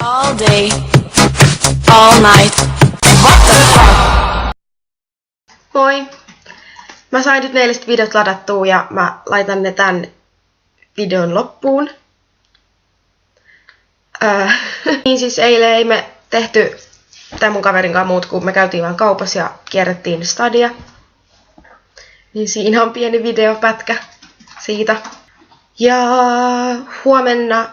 All day, all night. What the fuck? Moi! Mä sain nyt 4 videot ladattua ja mä laitan ne tän videon loppuun. Niin siis eilen ei me tehty tämän mun kaverin kanssa muut, kun me käytiin vaan kaupassa ja kierrettiin stadia. Niin siinä on pieni videopätkä siitä. Ja huomenna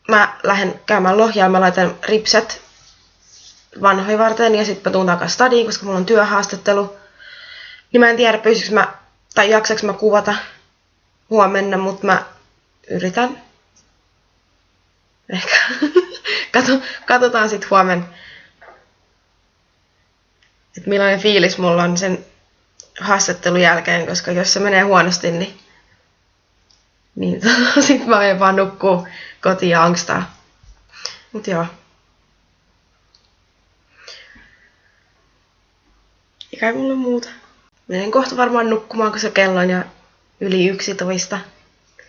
mä lähden käymään Lohjaa, mä laitan ripset vanhoja varten ja sitten mä tuun takas stadiin, koska mulla on työhaastattelu. Niin mä en tiedä, pystyykö mä, tai jaksaks mä kuvata huomenna, mutta mä yritän. Ehkä. Katsotaan sit huomenna, että millainen fiilis mulla on sen haastattelun jälkeen, koska jos se menee huonosti, niin sit mä menen vaan nukkuu kotiin ja angstaa. Mut joo. Eikä mulla muuta. Menen kohta varmaan nukkumaan, kun se kello on jo yli 11.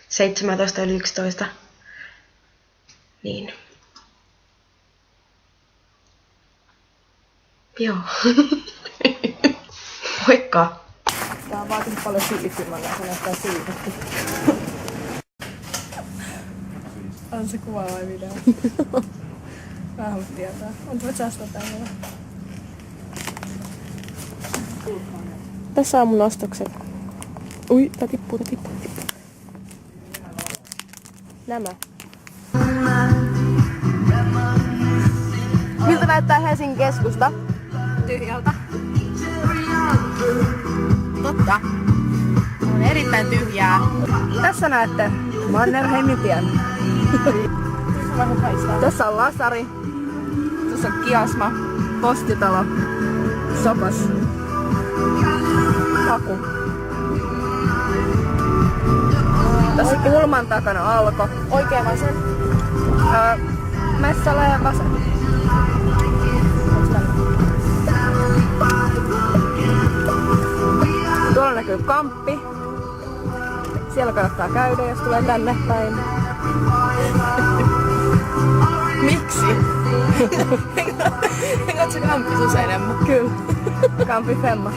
17 yli 11. Niin. Joo. Moikka! Tää on vaatinut paljon siilikymällä ja se näyttää siivotti. On se kuva vai video? Mä haluan tietää. Voit säästää tämmöllä. Tässä on mun ostokset. Ui, tää tippuu. Nämä. Miltä näyttää Helsingin keskusta? Tyhjältä. Totta. On erittäin tyhjää. Tässä näette Mannerheimin tien. Tässä on Lasari. Tässä on Kiasma. Postitalo. Sopas. Haku. Tässä kulman takana Alko. Oikein vasen. Messala ja vasen. Tuolla näkyy Kamppi. Siellä kannattaa käydä, jos tulee tänne päin. Miksi? Eikö se Kamppi sus enemmän? Kyllä. Kamppi Femma.